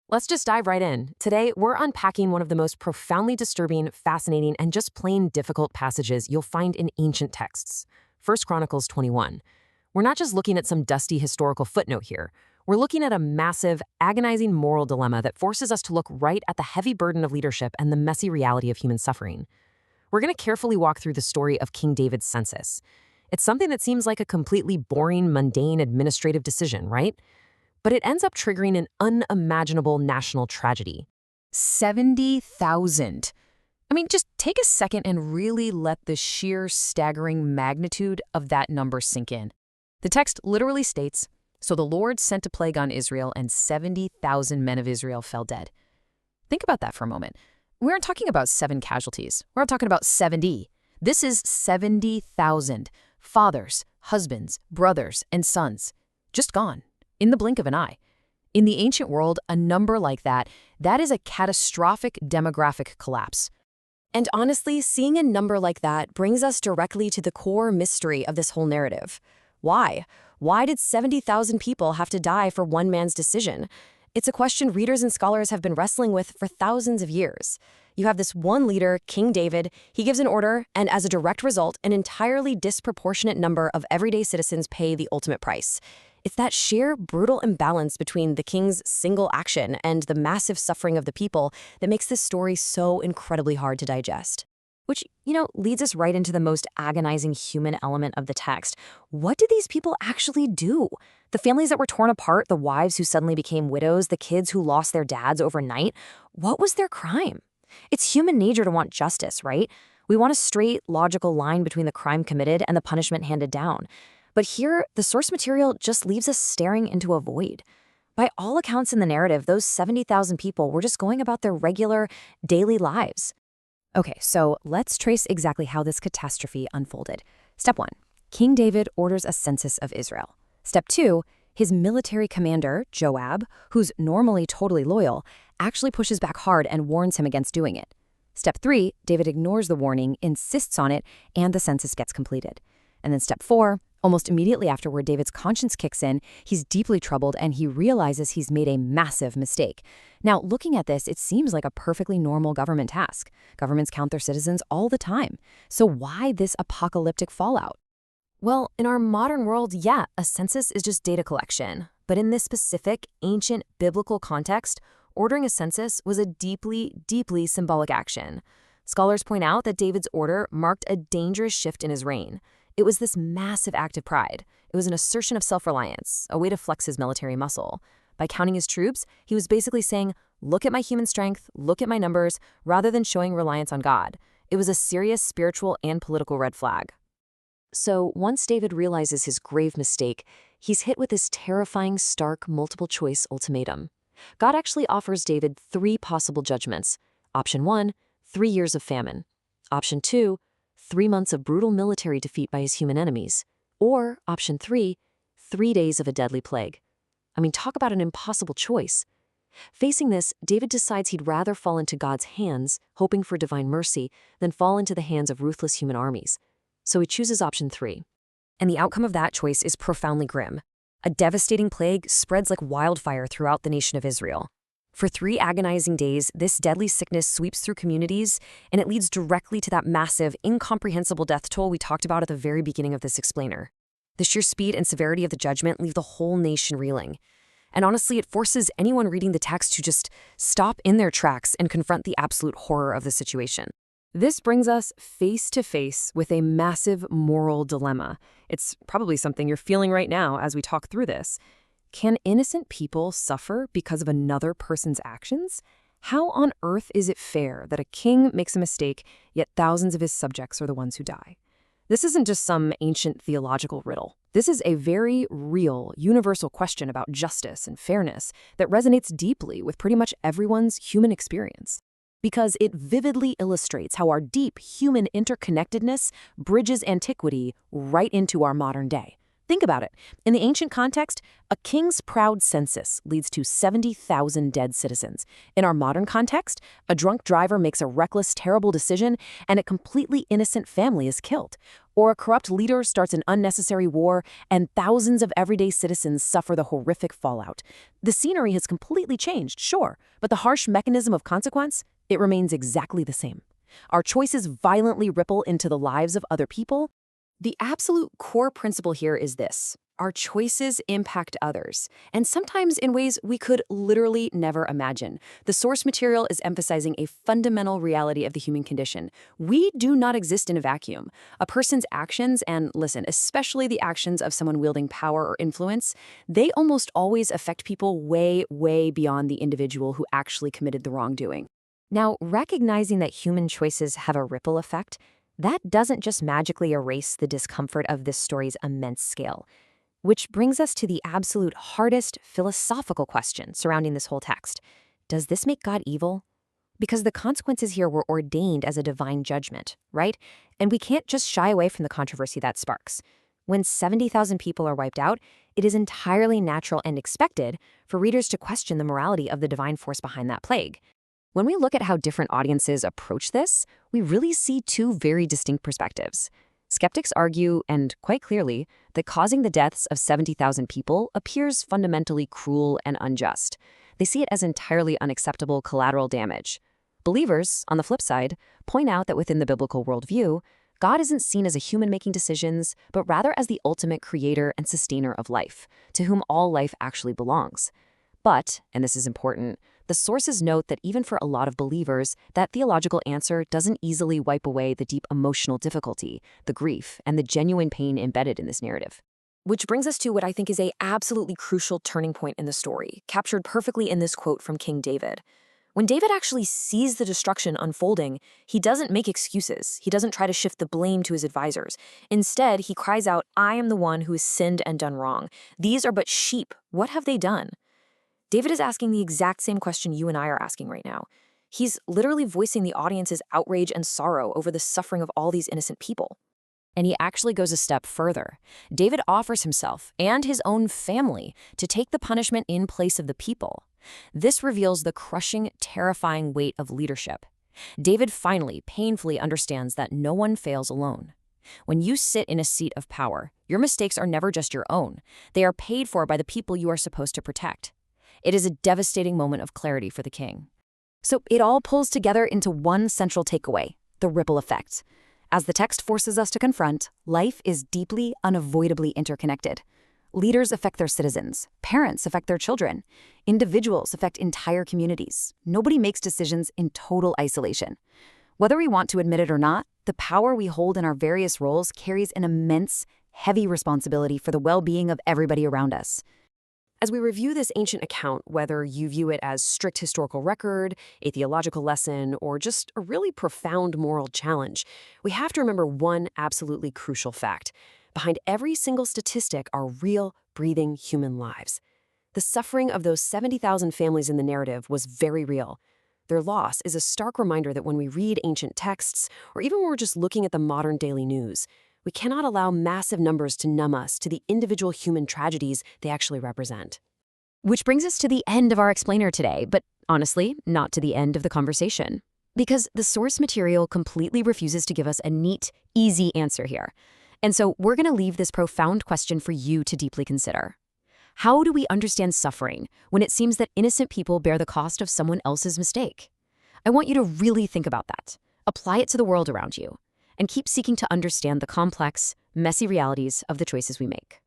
Let's just dive right in. Today, we're unpacking one of the most profoundly disturbing, fascinating, and just plain difficult passages you'll find in ancient texts. 1 Chronicles 21. We're not just looking at some dusty historical footnote here. We're looking at a massive, agonizing moral dilemma that forces us to look right at the heavy burden of leadership and the messy reality of human suffering. We're going to carefully walk through the story of King David's census. It's something that seems like a completely boring, mundane administrative decision, right? But it ends up triggering an unimaginable national tragedy. 70,000. Just take a second and really let the sheer staggering magnitude of that number sink in. The text literally states, "So the Lord sent a plague on Israel, and 70,000 men of Israel fell dead." Think about that for a moment. We aren't talking about 7 casualties. We're not talking about 70. This is 70,000 fathers, husbands, brothers, and sons. Just gone, in the blink of an eye. In the ancient world, a number like that is a catastrophic demographic collapse. And honestly, seeing a number like that brings us directly to the core mystery of this whole narrative. Why? Why did 70,000 people have to die for one man's decision? It's a question readers and scholars have been wrestling with for thousands of years. You have this one leader, King David, he gives an order, and as a direct result, an entirely disproportionate number of everyday citizens pay the ultimate price. It's that sheer brutal imbalance between the king's single action and the massive suffering of the people that makes this story so incredibly hard to digest. Which, leads us right into the most agonizing human element of the text. What did these people actually do? The families that were torn apart, the wives who suddenly became widows, the kids who lost their dads overnight, what was their crime? It's human nature to want justice, right? We want a straight, logical line between the crime committed and the punishment handed down. But here, the source material just leaves us staring into a void. By all accounts in the narrative, those 70,000 people were just going about their regular, daily lives. Okay, so let's trace exactly how this catastrophe unfolded. Step 1. King David orders a census of Israel. Step 2. His military commander, Joab, who's normally totally loyal, actually pushes back hard and warns him against doing it. Step 3. David ignores the warning, insists on it, and the census gets completed. And then step 4. Almost immediately afterward, David's conscience kicks in, he's deeply troubled, and he realizes he's made a massive mistake. Now, looking at this, it seems like a perfectly normal government task. Governments count their citizens all the time. So why this apocalyptic fallout? Well, in our modern world, yeah, a census is just data collection. But in this specific, ancient, biblical context, ordering a census was a deeply, deeply symbolic action. Scholars point out that David's order marked a dangerous shift in his reign. It was this massive act of pride. It was an assertion of self-reliance, a way to flex his military muscle. By counting his troops, he was basically saying, look at my human strength, look at my numbers, rather than showing reliance on God. It was a serious spiritual and political red flag. So once David realizes his grave mistake, he's hit with this terrifying, stark, multiple-choice ultimatum. God actually offers David 3 possible judgments. Option 1, 3 years of famine. Option 2, 3 months of brutal military defeat by his human enemies. Or, option 3, 3 days of a deadly plague. Talk about an impossible choice. Facing this, David decides he'd rather fall into God's hands, hoping for divine mercy, than fall into the hands of ruthless human armies. So he chooses option 3. And the outcome of that choice is profoundly grim. A devastating plague spreads like wildfire throughout the nation of Israel. For 3 agonizing days, this deadly sickness sweeps through communities, and it leads directly to that massive, incomprehensible death toll we talked about at the very beginning of this explainer. The sheer speed and severity of the judgment leave the whole nation reeling. And honestly, it forces anyone reading the text to just stop in their tracks and confront the absolute horror of the situation. This brings us face to face with a massive moral dilemma. It's probably something you're feeling right now as we talk through this. Can innocent people suffer because of another person's actions? How on earth is it fair that a king makes a mistake, yet thousands of his subjects are the ones who die? This isn't just some ancient theological riddle. This is a very real, universal question about justice and fairness that resonates deeply with pretty much everyone's human experience. Because it vividly illustrates how our deep human interconnectedness bridges antiquity right into our modern day. Think about it. In the ancient context, a king's proud census leads to 70,000 dead citizens. In our modern context, a drunk driver makes a reckless, terrible decision and a completely innocent family is killed. Or a corrupt leader starts an unnecessary war and thousands of everyday citizens suffer the horrific fallout. The scenery has completely changed, sure, but the harsh mechanism of consequence, it remains exactly the same. Our choices violently ripple into the lives of other people. The absolute core principle here is this: our choices impact others, and sometimes in ways we could literally never imagine. The source material is emphasizing a fundamental reality of the human condition. We do not exist in a vacuum. A person's actions, and listen, especially the actions of someone wielding power or influence, they almost always affect people way, way beyond the individual who actually committed the wrongdoing. Now, recognizing that human choices have a ripple effect, that doesn't just magically erase the discomfort of this story's immense scale. Which brings us to the absolute hardest philosophical question surrounding this whole text. Does this make God evil? Because the consequences here were ordained as a divine judgment, right? And we can't just shy away from the controversy that sparks. When 70,000 people are wiped out, it is entirely natural and expected for readers to question the morality of the divine force behind that plague. When we look at how different audiences approach this, we really see two very distinct perspectives. Skeptics argue, and quite clearly, that causing the deaths of 70,000 people appears fundamentally cruel and unjust. They see it as entirely unacceptable collateral damage. Believers, on the flip side, point out that within the biblical worldview, God isn't seen as a human making decisions, but rather as the ultimate creator and sustainer of life, to whom all life actually belongs. But, and this is important, the sources note that even for a lot of believers, that theological answer doesn't easily wipe away the deep emotional difficulty, the grief, and the genuine pain embedded in this narrative. Which brings us to what I think is an absolutely crucial turning point in the story, captured perfectly in this quote from King David. When David actually sees the destruction unfolding, he doesn't make excuses. He doesn't try to shift the blame to his advisors. Instead, he cries out, "I am the one who has sinned and done wrong. These are but sheep. What have they done?" David is asking the exact same question you and I are asking right now. He's literally voicing the audience's outrage and sorrow over the suffering of all these innocent people. And he actually goes a step further. David offers himself and his own family to take the punishment in place of the people. This reveals the crushing, terrifying weight of leadership. David finally, painfully understands that no one fails alone. When you sit in a seat of power, your mistakes are never just your own. They are paid for by the people you are supposed to protect. It is a devastating moment of clarity for the king. So it all pulls together into one central takeaway: the ripple effect. As the text forces us to confront, life is deeply, unavoidably interconnected. Leaders affect their citizens. Parents affect their children. Individuals affect entire communities. Nobody makes decisions in total isolation. Whether we want to admit it or not, the power we hold in our various roles carries an immense, heavy responsibility for the well-being of everybody around us. As we review this ancient account, whether you view it as strict historical record, a theological lesson, or just a really profound moral challenge, we have to remember one absolutely crucial fact. Behind every single statistic are real, breathing human lives. The suffering of those 70,000 families in the narrative was very real. Their loss is a stark reminder that when we read ancient texts, or even when we're just looking at the modern daily news, we cannot allow massive numbers to numb us to the individual human tragedies they actually represent. Which brings us to the end of our explainer today, but honestly, not to the end of the conversation. Because the source material completely refuses to give us a neat, easy answer here. And so we're going to leave this profound question for you to deeply consider. How do we understand suffering when it seems that innocent people bear the cost of someone else's mistake? I want you to really think about that. Apply it to the world around you, and keep seeking to understand the complex, messy realities of the choices we make.